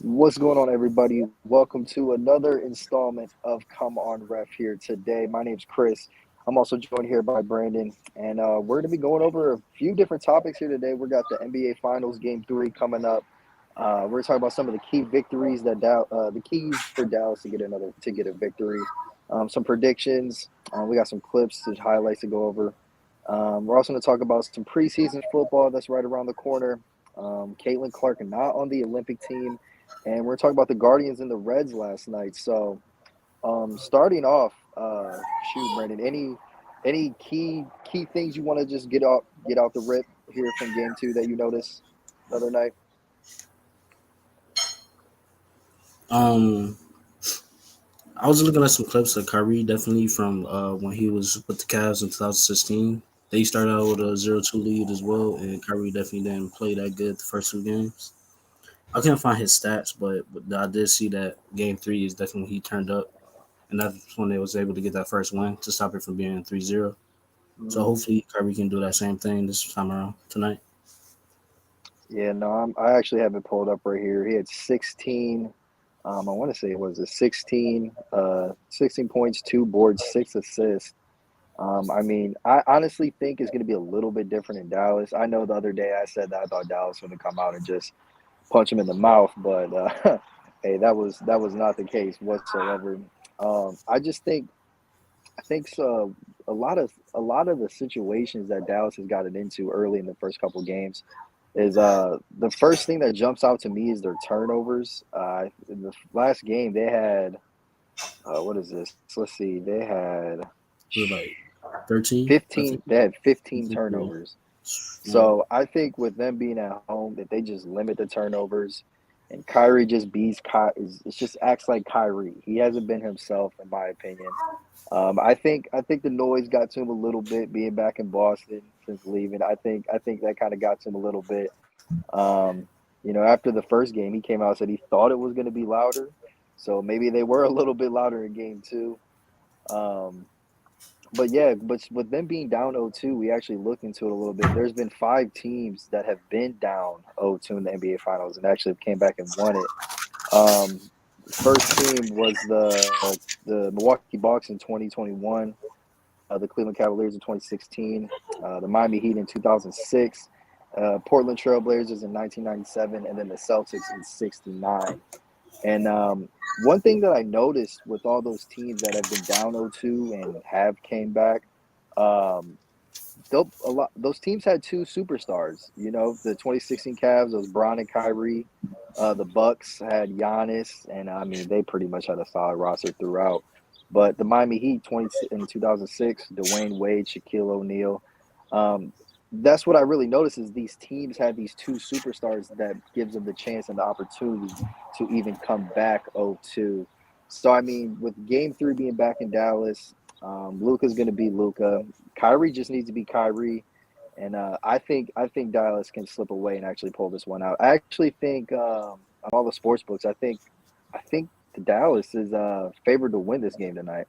What's going on, everybody? Welcome to another installment of Come On Ref here today. My name's Chris. I'm also joined here by Brandon, and we're going to be going over a few different topics here today. We got the NBA Finals Game 3 coming up. We're talking about some of the key victories the keys for Dallas to get a victory. Some predictions. We got some clips, some highlights to go over. We're also going to talk about some preseason football that's right around the corner. Caitlin Clark not on the Olympic team, and we're talking about the Guardians and the Reds last night. So, starting off, shoot, Brandon, any key things you want to just get out the rip here from Game 2 that you noticed the other night? Um, I was looking at some clips of Kyrie definitely from when he was with the Cavs in 2016. They started out with a 0-2 lead as well, and Kyrie definitely didn't play that good the first two games. I can't find his stats, but I did see that game three is definitely he turned up, and that's when they was able to get that first win to stop it from being 3-0. So Hmm. hopefully Kyrie can do that same thing this time around tonight. Yeah, no, I actually have it pulled up right here. He had 16. I want to say it was a 16 points, 2 boards, 6 assists. I mean, I honestly think it's going to be a little bit different in Dallas. I know the other day I said that I thought Dallas was going to come out and just punch him in the mouth, but hey, that was not the case whatsoever. I think so. A lot of the situations that Dallas has gotten into early in the first couple games is the first thing that jumps out to me is their turnovers. In the last game they had what is this? Let's see, they had It was like 13, I 15. think. They had 15 Yeah. turnovers. Yeah. So I think with them being at home, that they just limit the turnovers, and Kyrie just it just acts like Kyrie. He hasn't been himself, in my opinion. I think the noise got to him a little bit being back in Boston since leaving. I think that kind of got to him a little bit. Um, after the first game, he came out and said he thought it was going to be louder, so maybe they were a little bit louder in game two. Um, but yeah, but with them being down 0-2, we actually looked into it a little bit. There's been 5 teams that have been down 0-2 in the NBA Finals and actually came back and won it. First team was the Milwaukee Bucks in 2021, the Cleveland Cavaliers in 2016, the Miami Heat in 2006, Portland Trailblazers in 1997, and then the Celtics in '69. And one thing that I noticed with all those teams that have been down 0-2 and have came back, um, those teams had two superstars. The 2016 Cavs, those Bron and Kyrie. The Bucks had Giannis, and I mean they pretty much had a solid roster throughout. But the Miami Heat, in 2006, Dwayne Wade, Shaquille O'Neal. Um, that's what I really noticed is these teams had these two superstars that gives them the chance and the opportunity to even come back 0-2. So I mean, with Game 3 being back in Dallas, Luka's going to be Luka. Kyrie just needs to be Kyrie, and I think Dallas can slip away and actually pull this one out. I actually think on all the sports books, I think the Dallas is favored to win this game tonight.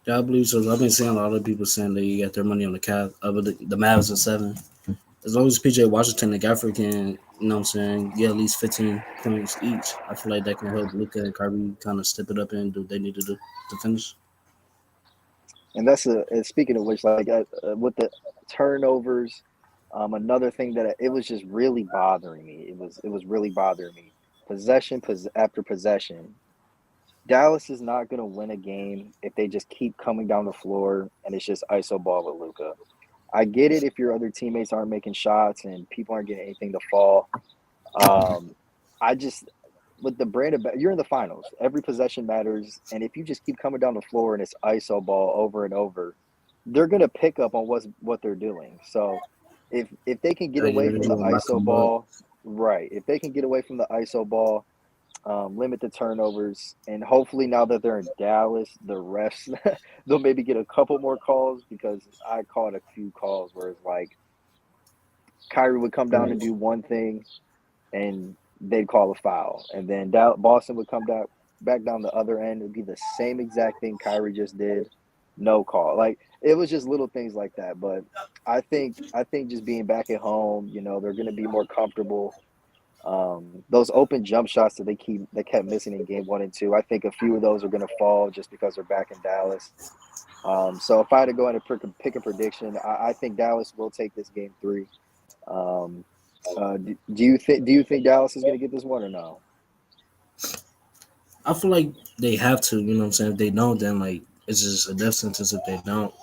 Yeah, I believe so. I've been seeing a lot of people saying they got their money on the Cavs, the Mavs at 7. As long as PJ Washington and Gafford can, get at least 15 points each, I feel like that can help Luca and Kyrie kind of step it up and do what they need to do to finish. And and speaking of which, like with the turnovers, another thing that it was just really bothering me. It was really bothering me. After possession, Dallas is not going to win a game if they just keep coming down the floor and it's just iso ball with Luca. I get it if your other teammates aren't making shots and people aren't getting anything to fall. Um, I just with the brand of you're in the finals. Every possession matters, and if you just keep coming down the floor and it's iso ball over and over, they're gonna pick up on what they're doing. So if they can get Yeah, away you're from the gonna lock iso them up. ball, right? If they can get away from the iso ball, limit the turnovers, and hopefully now that they're in Dallas, the refs they'll maybe get a couple more calls because I caught a few calls where it's like Kyrie would come down and Right. do one thing and they'd call a foul, and then Boston would come down back down the other end. It would be the same exact thing Kyrie just did, no call. Like it was just little things like that. But I think just being back at home, they're going to be more comfortable. Those open jump shots that they kept missing in game 1 and 2. I think a few of those are going to fall just because they're back in Dallas. So if I had to go ahead and pick a prediction, I think Dallas will take this game three. Um, do you think Dallas is going to get this one or no? I feel like they have to. You know what I'm saying? If they don't, then like it's just a death sentence if they don't.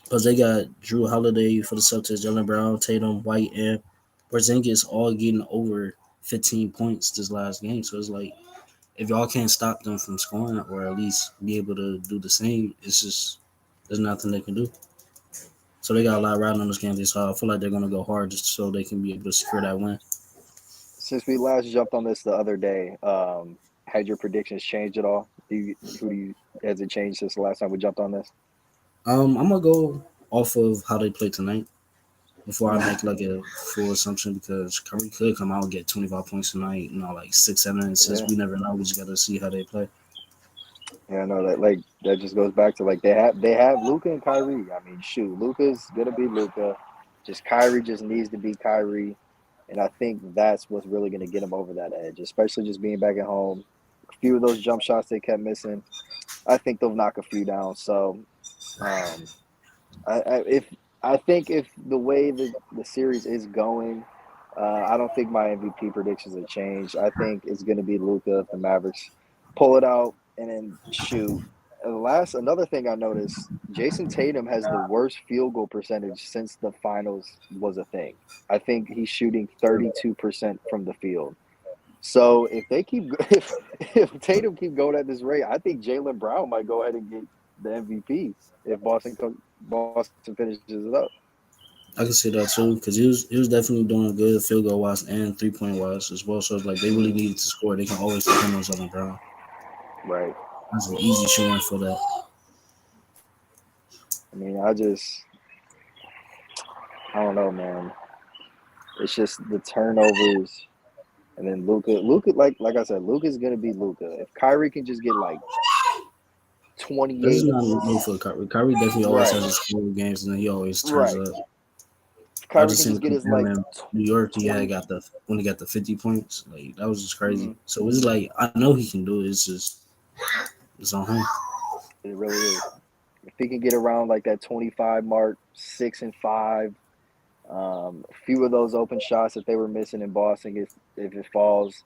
Because they got Drew Holiday for the Celtics, Jalen Brown, Tatum, White, and Porzingis all getting over 15 points this last game. So it's like if y'all can't stop them from scoring or at least be able to do the same, it's just there's nothing they can do. So they got a lot riding on this game. So I feel like they're gonna go hard just so they can be able to secure that win. Since we last jumped on this the other day, had your predictions changed at all? Who do you has it changed since the last time we jumped on this? I'm gonna go off of how they play tonight before I Mm, make like a full assumption because Curry could come out and get 25 points tonight. You know, like 6, 7 assists. yeah, We never know. We just gotta see how they play. yeah, I know that. Like that just goes back to like they have Luca and Kyrie. I mean, shoot, Luca's gonna be Luca. Just Kyrie just needs to be Kyrie, and I think that's what's really gonna get him over that edge, especially just being back at home. A few of those jump shots they kept missing, I think they'll knock a few down. So, um, I think if the way the series is going, I don't think my MVP predictions have changed. I think it's going to be Luca if the Mavericks pull it out and then shoot. Another thing I noticed, Jason Tatum has the worst field goal percentage since the finals was a thing. I think he's shooting 32% from the field. So if they keep if Tatum keep going at this rate, I think Jalen Brown might go ahead and get the MVP if Boston finishes it up. I can see that too because he was definitely doing good field goal wise and 3 point wise as well. So it's like they really Hmm. needed to score. They can always depend on Jalen Brown. Right. That's an easy showing for that. I mean, I don't know, man. It's just the turnovers, and then Luca, like I said, Luca's gonna be Luca. If Kyrie can just get like This is 28, not new for Kyrie. Kyrie definitely always has right, his score games and then he always turns right. up. If I Kyrie just can seen just a get clip his of him like in New York. He had 20, got the when he got the 50 points. Like that was just crazy. mhm, So it's like I know he can do it. It's just it's on him. it really is. If he can get around like that 25 mark, 6 and 5, a few of those open shots that they were missing in Boston, if it falls,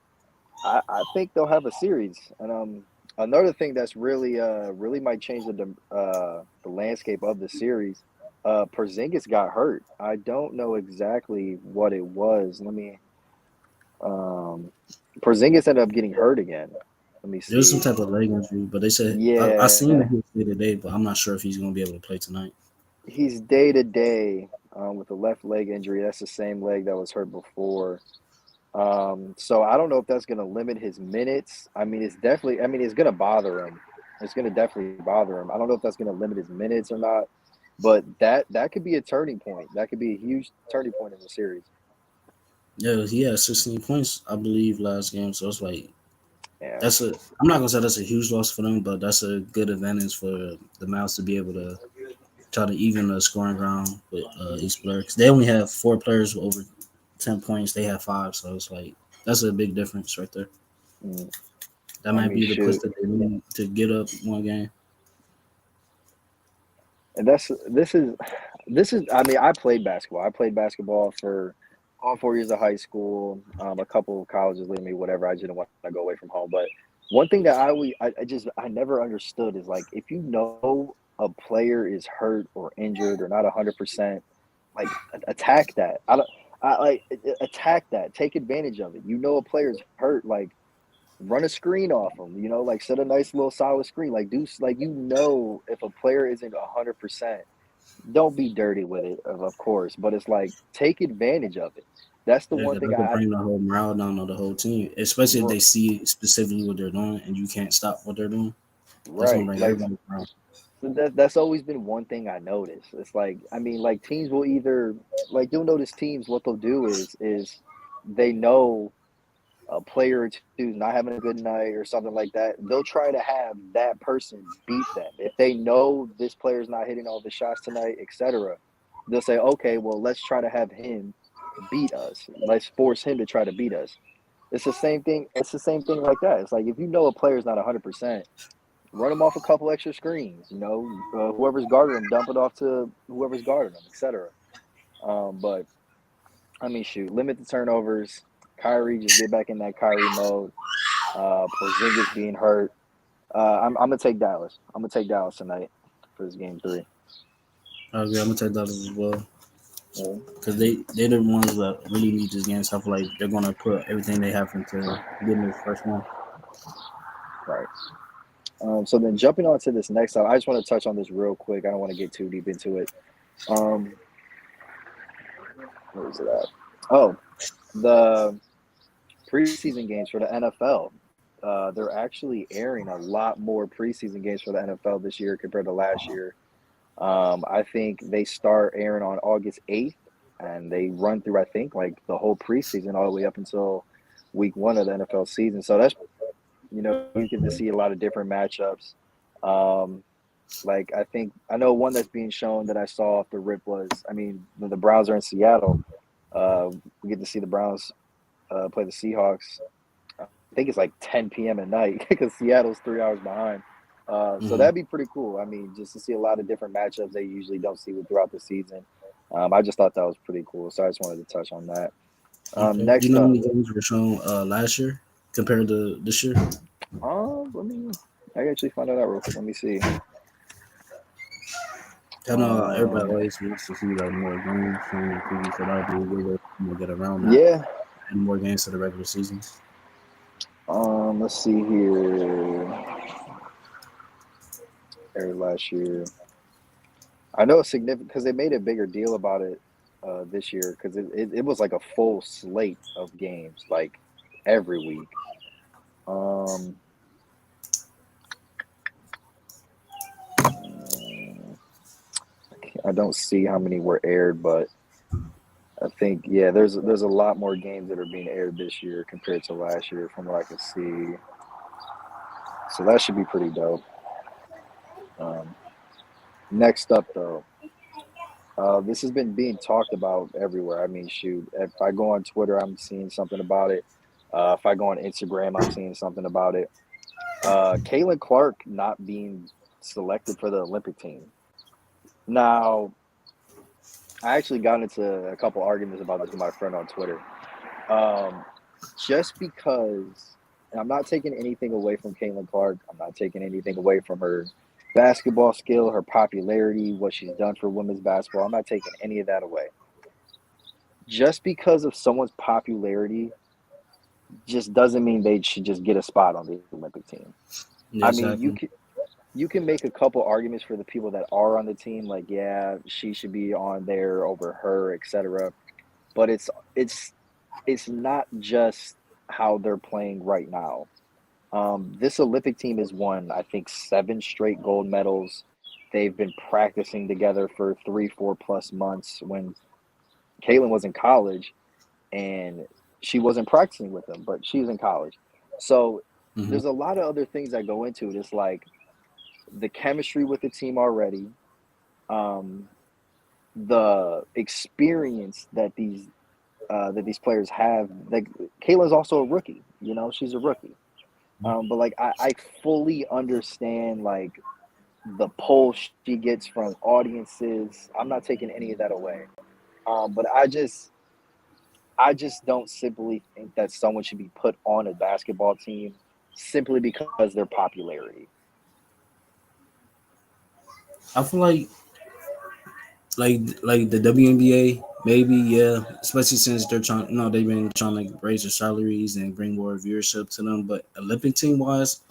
I think they'll have a series. And another thing that's really might change the landscape of the series. Porzingis got hurt. I don't know exactly what it was. Um, Porzingis ended up getting hurt again. Let me There was some see. type of leg injury, but they said I seen that Yeah, he was play today, but I'm not sure if he's gonna be able to play tonight. he's day to day with a left leg injury. That's the same leg that was hurt before. So I don't know if that's going to limit his minutes. I mean, it's definitely. I mean, it's going to bother him. It's going to definitely bother him. I don't know if that's going to limit his minutes or not, but that could be a turning point. That could be a huge turning point in the series. Yeah, he had 16 points, I believe, last game. So it's like Yeah. that's a. I'm not gonna say that's a huge loss for them, but that's a good advantage for the Mavs to be able to try to even the scoring ground with each player. 'Cause they only have 4 players with over 10 points. They have 5, so it's like that's a big difference right there. Mm, That I might mean, be the push shoot. that they need to get up one game. And this is. I mean, I played basketball. I played basketball for all 4 years of high school. A couple of colleges leaving me, whatever. I just didn't want to go away from home. But one thing that I never understood is like if you know a player is hurt or injured or not 100%, like attack that. I don't. I like attack that. Take advantage of it. You know a player's hurt, like run a screen off them. Like set a nice little solid screen. Like do like if a player isn't 100%, don't be dirty with it, of course, but it's like take advantage of it. That's the Yeah, one 'cause thing that could bring the whole morale down of the whole team, especially if they see specifically what they're doing and you can't stop what they're doing. That's gonna right. bring Like everybody around. that's always been one thing I noticed. It's like I mean, like teams will either like you'll notice teams what they'll do is they know a player or two is not having a good night or something like that. They'll try to have that person beat them if they know this player's not hitting all the shots tonight, etc. They'll say, okay, well, let's try to have him beat us. Let's force him to try to beat us. It's the same thing. It's the same thing like that. It's like if you know a player's not 100%, run them off a couple extra screens. Whoever's guarding them, dump it off to whoever's guarding them, etc. But I mean, shoot, limit the turnovers. Kyrie, just get back in that Kyrie mode. Porzingis being hurt. I'm gonna take Dallas. I'm gonna take Dallas tonight for this game three. I agree. I'm gonna take Dallas as well Yeah, because they're the ones that really need this game. So I feel like they're gonna put everything they have into getting this first one. right. So then jumping on to this next up, I just want to touch on this real quick. I don't want to get too deep into it. Um, where is it at? Oh, the preseason games for the NFL. They're actually airing a lot more preseason games for the NFL this year compared to last year. I think they start airing on August 8th and they run through, I think, like the whole preseason all the way up until week one of the NFL season. So you get to see a lot of different matchups. Um, like I know one that's being shown that I saw off the rip was, I mean, the Browns are in Seattle. We get to see the Browns play the Seahawks. I think it's like 10 p.m. at night because Seattle's 3 hours behind. So Hmm. that'd be pretty cool. I mean, just to see a lot of different matchups they usually don't see throughout the season. I just thought that was pretty cool. So I just wanted to touch on that. Okay. Do you Next know how up, many games were shown last year compared to this year? let me. I can actually find that out real quick. Let me see. I know everybody Um, always wants to see like more games shown on TV, so that would be a good way to get around that yeah. and more games to the regular season. Let's see here. Aired last year. I know it's significant because they made a bigger deal about it this year because it was like a full slate of games, like every week. Um, I don't see how many were aired, but I think there's a lot more games that are being aired this year compared to last year, from what I can see. So that should be pretty dope. Um, Next up, though, this has been being talked about everywhere. I mean, shoot, if I go on Twitter, I'm seeing something about it. If I go on Instagram, I'm seeing something about it. Caitlin Clark not being selected for the Olympic team. Now, I actually got into a couple arguments about this with my friend on Twitter. Um, just because, and I'm not taking anything away from Caitlin Clark. I'm not taking anything away from her basketball skill, her popularity, what she's done for women's basketball. I'm not taking any of that away. Just because of someone's popularity just doesn't mean they should just get a spot on the Olympic team. Yeah, I mean, exactly. you can make a couple arguments for the people that are on the team, like yeah, she should be on there over her, etc. But it's it's not just how they're playing right now. This Olympic team has won, I think, 7 straight gold medals. They've been practicing together for 3, 4 plus months. When Caitlin was in college, and she wasn't practicing with them, but she's in college. So Hmm. there's a lot of other things that go into it. It's like the chemistry with the team already, um, the experience that these players have. Like Kayla's also a rookie. She's a rookie. But like I fully understand like the pull she gets from audiences. I'm not taking any of that away. But I just don't simply think that someone should be put on a basketball team simply because their popularity. I feel like the WNBA maybe, yeah, especially since they're trying, they've been trying to raise their salaries and bring more viewership to them. But Olympic team wise,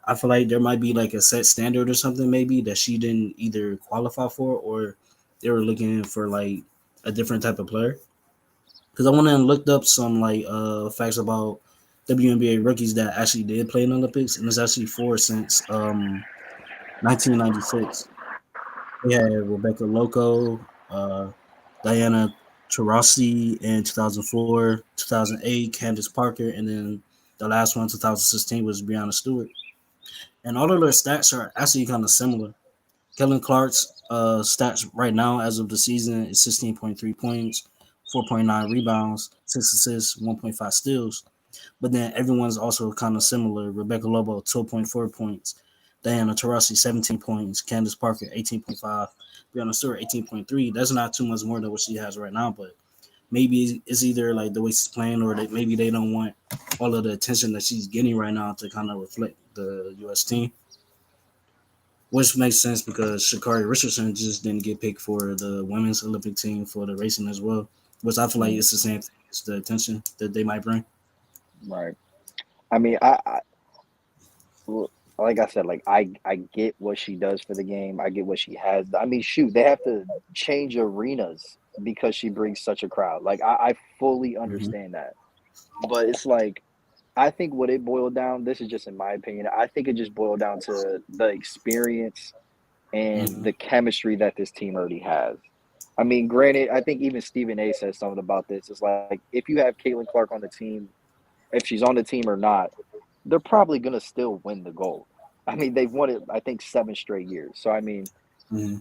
I feel like there might be like a set standard or something maybe that she didn't either qualify for, or they were looking for like a different type of player. Because I went and looked up some like facts about WNBA rookies that actually did play in the Olympics, and there's actually four since 1996. They had Rebecca Loco, Diana Taurasi in 2004, 2008, Candace Parker, and then the last one, 2016, was Breonna Stewart. And all of their stats are actually kind of similar. Kellen Clark's stats right now, as of the season, is 16.3 points, 4.9 rebounds, 6 assists, 1.5 steals. But then everyone's also kind of similar. Rebecca Lobo, 12.4 points. Diana Taurasi, 17 points. Candace Parker, 18.5. Brianna Stewart, 18.3. That's not too much more than what she has right now, but maybe it's either like the way she's playing or maybe they don't want all of the attention that she's getting right now to kind of reflect the U.S. team, which makes sense because Shakari Richardson just didn't get picked for the women's Olympic team for the racing as well, which I feel like Mm, it's the same thing. It's the attention that they might bring. right. I mean, well, like I said, like I get what she does for the game. I get what she has. I mean, shoot, they have to change arenas because she brings such a crowd. Like I fully Mm-hmm. understand that. But it's like I think what it boiled down, this is just in my opinion, I think it just boiled down to the experience and Mm-hmm. the chemistry that this team already has. I mean, granted, I think even Stephen A says something about this. It's like if you have Caitlin Clark on the team, if she's on the team or not, they're probably gonna still win the gold. I mean, they've won it, I think, 7 straight years. So I mean, Mm-hmm.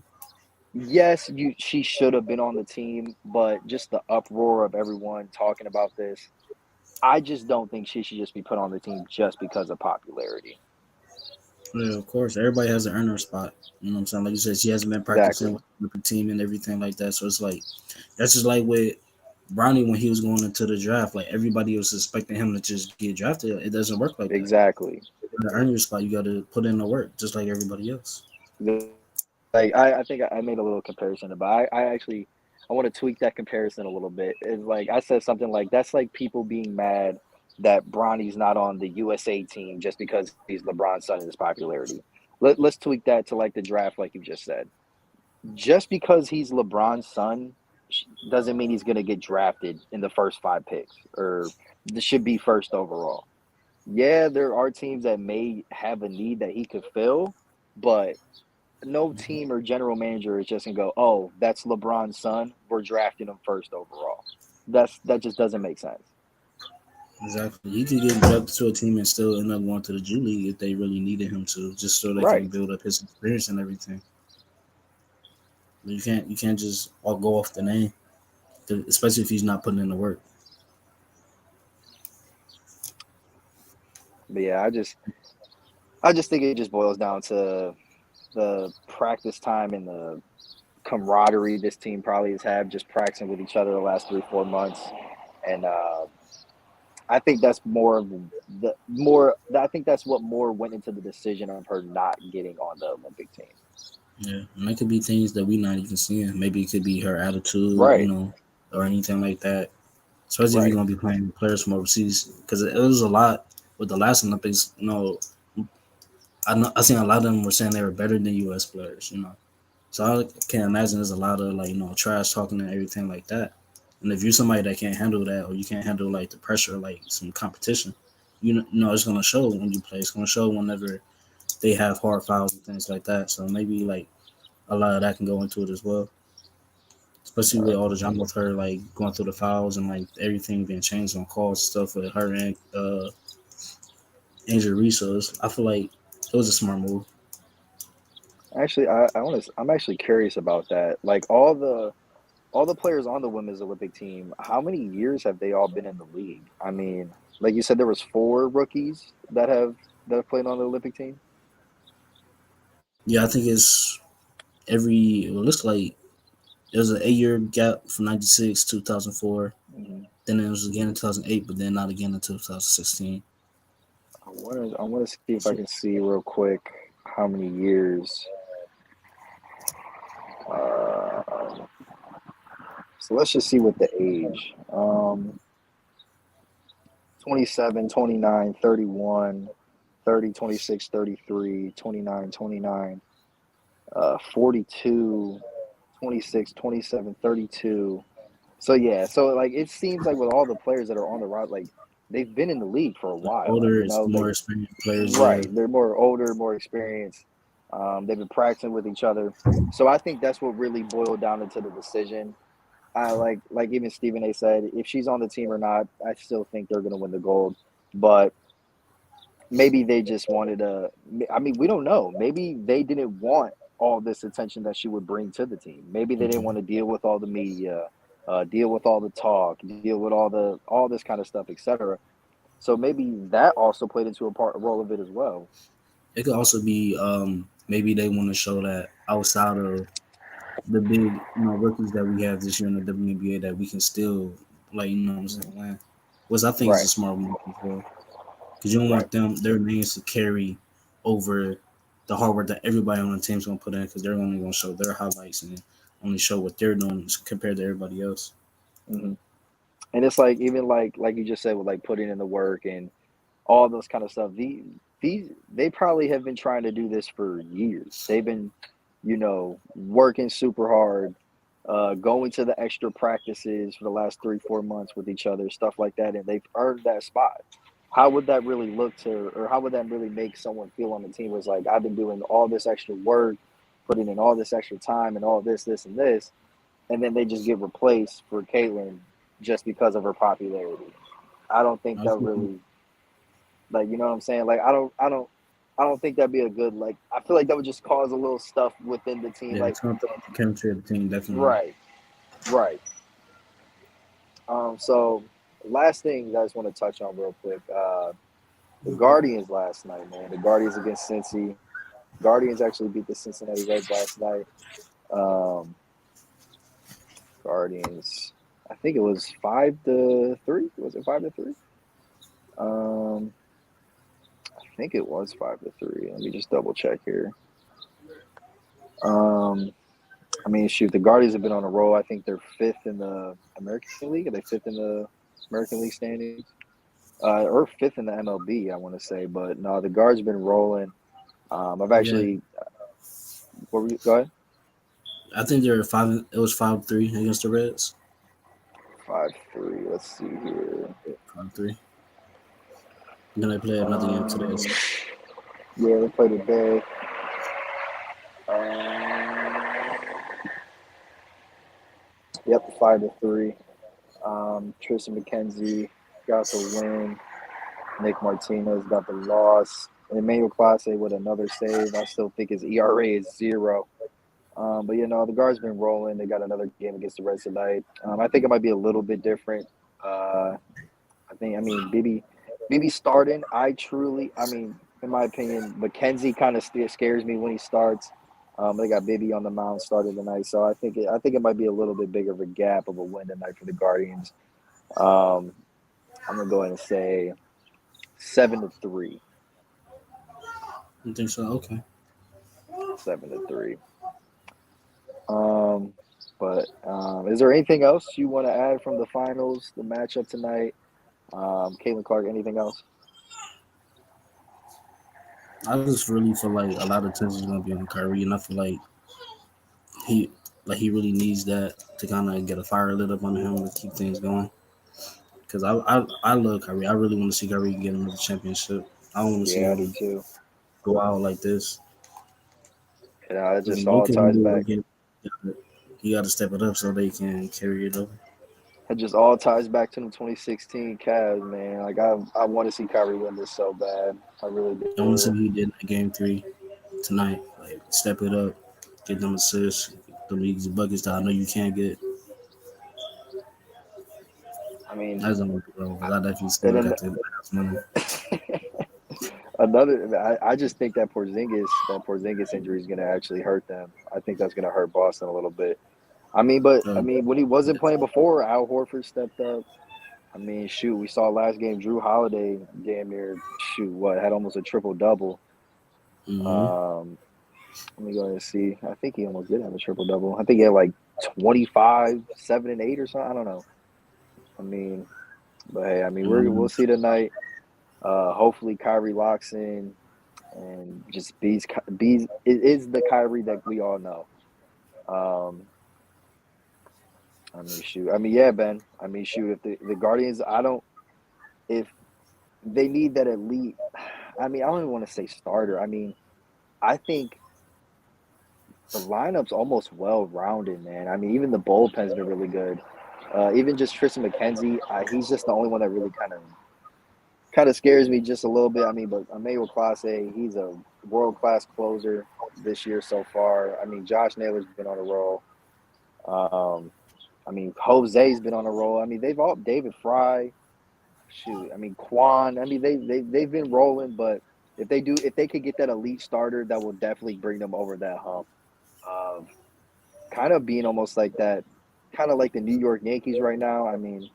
yes, she should have been on the team, but just the uproar of everyone talking about this, I just don't think she should just be put on the team just because of popularity. Yeah, of course. Everybody has to earn their spot. You know what I'm saying? Like you said, she hasn't been practicing Exactly. with the team and everything like that. So it's like that's just like with Brownie when he was going into the draft. Like everybody was expecting him to just get drafted. It doesn't work like that. Exactly. You gotta earn your spot. You gotta put in the work, just like everybody else. Like I think I made a little comparison, but I actually I want to tweak that comparison a little bit. It's like I said something like that's like people being mad that Bronny's not on the USA team just because he's LeBron's son and his popularity. Let's tweak that to like the draft, like you just said. Just because he's LeBron's son doesn't mean he's going to get drafted in the first 5 picks or this should be first overall. Yeah, there are teams that may have a need that he could fill, but no team or general manager is just gonna go, "Oh, that's LeBron's son. We're drafting him first overall." That just doesn't make sense. Exactly. He could get drafted to a team and still end up going to the G League if they really needed him to, just so they can Right. build up his experience and everything. You can't just all go off the name, especially if he's not putting in the work. But yeah, I just think it just boils down to the practice time and the camaraderie this team probably has had just practicing with each other the last 3 4 months, and I think that's more of the more. I think that's what more went into the decision of her not getting on the Olympic team. Yeah, and it could be things that we not even seeing. Maybe it could be her attitude, Right. or anything like that. Especially if you're Right. gonna be playing players from overseas, because it was a lot with the last Olympics. I seen a lot of them were saying they were better than U.S. players. So I can imagine there's a lot of like trash talking and everything like that. And if you're somebody that can't handle that, or you can't handle like the pressure, like some competition, it's gonna show when you play. It's gonna show whenever they have hard fouls and things like that. So maybe like a lot of that can go into it as well. Especially with Right. all the drama with her like going through the fouls and like everything being changed on calls stuff with her and injured Reese. I feel like it was a smart move. Actually, I want to. I'm actually curious about that. Like all the players on the women's Olympic team, how many years have they all been in the league? I mean, like you said, there was 4 rookies that have played on the Olympic team. Yeah, I think it's every. Well, it looks like there was an 8 year gap from '96 to 2004. Mhm. Then it was again in 2008, but then not again until 2016. I want to see if I So can see real quick how many years. Uh, so let's just see what the age. 27, 29, 31, 30, 26, 33, 29, 29, 42, 26, 27, 32. So yeah, so like it seems like with all the players that are on the route, like they've been in the league for a the while. older, You it's know, more they experienced players. Yeah, right. They're more older, more experienced. They've been practicing with each other. So I think that's what really boiled down into the decision. I like even Stephen A said, if she's on the team or not, I still think they're gonna win the gold. But maybe they just wanted to. I mean, we don't know. Maybe they didn't want all this attention that she would bring to the team. Maybe they didn't hmm want to deal with all the media, deal with all the talk, deal with all this kind of stuff, etc. So maybe that also played into a role of it as well. It could also be maybe they want to show that outside of the big rookies that we have this year in the WNBA that we can still like what I'm saying win, which I think is a Right, smart move as well because you don't right. want their names to carry over the hard work that everybody on the team's gonna put in because they're only gonna show their highlights and only show what they're doing compared to everybody else. Hmm. And it's like even like you just said with like putting in the work and all those kind of stuff. These they probably have been trying to do this for years. They've been, working super hard, going to the extra practices for the last 3 4 months with each other, stuff like that, and they've earned that spot. How would that really look to, or how would that really make someone feel on the team? Was like I've been doing all this extra work, putting in all this extra time, and all this, and this, and then they just get replaced for Caitlyn just because of her popularity. I don't think I that feel, really, like, you know what I'm saying? Like I don't think that'd be a good, like, I feel like that would just cause a little stuff within the team. yeah, Like, it's gonna throw off the chemistry of the team definitely. right, right. So last thing I just want to touch on real quick. The Guardians last night, man. The Guardians against Cincy. Guardians actually beat the Cincinnati Reds last night. Um, Guardians. I think it was 5-3. Was it 5-3? Um, I think it was 5-3. Let me just double check here. Um, I mean, shoot, the Guardians have been on a roll. I think they're fifth in the American League. Are they fifth in the American League standings? Or fifth in the MLB, I want to say. But no, the Guards been rolling. I've Yeah, actually. What were you? Go ahead. I think they're five. It was 5-3 against the Reds. 5-3. Let's see here. 5-3. Then they play another game today. Um, yeah, they play today. Um, yep, 5-3. Tristan McKenzie got the win. Nick Martinez got the loss. And Emmanuel Clase with another save. I still think his ERA is 0. But the guard's been rolling. They got another game against the Reds tonight. I think it might be a little bit different. BB starting. In my opinion, McKenzie kind of scares me when he starts. They got Bibby on the mound starting tonight, so I think it might be a little bit bigger of a gap of a win tonight for the Guardians. Um, I'm gonna go ahead and say 7-3. I think so. Okay. 7-3. Um, but is there anything else you want to add from the finals, the matchup tonight? Caitlin Clark, anything else? I just really feel like a lot of attention is gonna be on Kyrie, and I feel he he really needs that to kind of get a fire lit up on him to keep things going. Because I love Kyrie. I really want to see Kyrie get another championship. I don't want to see Yeah, I do him too. go out like this. It Because just you all can ties do it back. again. You got to step it up so they can carry it over. It just all ties back to the 2016 Cavs, man. Like I want to see Kyrie win this so bad. I really I want to see do. what he did in game 3 tonight. Like step it up, get them assists, the league's buckets that I know you can't get. I mean, That's the only problem because I definitely and still then got the last money. I just think that Porzingis injury is going to actually hurt them. I think that's going to hurt Boston a little bit. When he wasn't playing before, Al Horford stepped up. I mean, shoot, we saw last game Drew Holiday damn near had almost a triple double. Mm-hmm. Um, Let me go ahead and see. I think he almost did have a triple double. I think he had like 25, 7 and 8 or something. I don't know. I mean, but hey, we'll see tonight. Hopefully Kyrie locks in and just bees it is the Kyrie that we all know. Um, shoot. Yeah, Ben. Shoot. If the Guardians, I don't. If they need that elite, I don't even want to say starter. I think the lineup's almost well rounded, man. Even the bullpen's been really good. Even just Tristan McKenzie, he's just the only one that really kind of scares me just a little bit. But Emmanuel Clase, he's a world class closer this year so far. Josh Naylor's been on a roll. Um, Jose's been on a roll. They've all David Fry. shoot, I mean Quan. I mean they've been rolling, but if they could get that elite starter, that will definitely bring them over that hump of kind of being almost like that, kind of like the New York Yankees right now. I mean,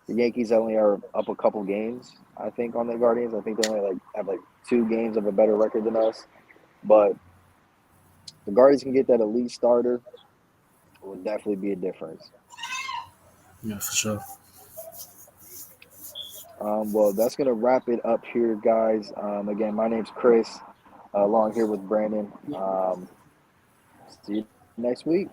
the Yankees only are up a couple games, I think, on the Guardians. I think they only like have like 2 games of a better record than us. But the Guardians can get that elite starter, it would definitely be a difference. Yeah, for sure. Well, that's gonna wrap it up here, guys. Again, my name's Chris, along here with Brandon. See you next week.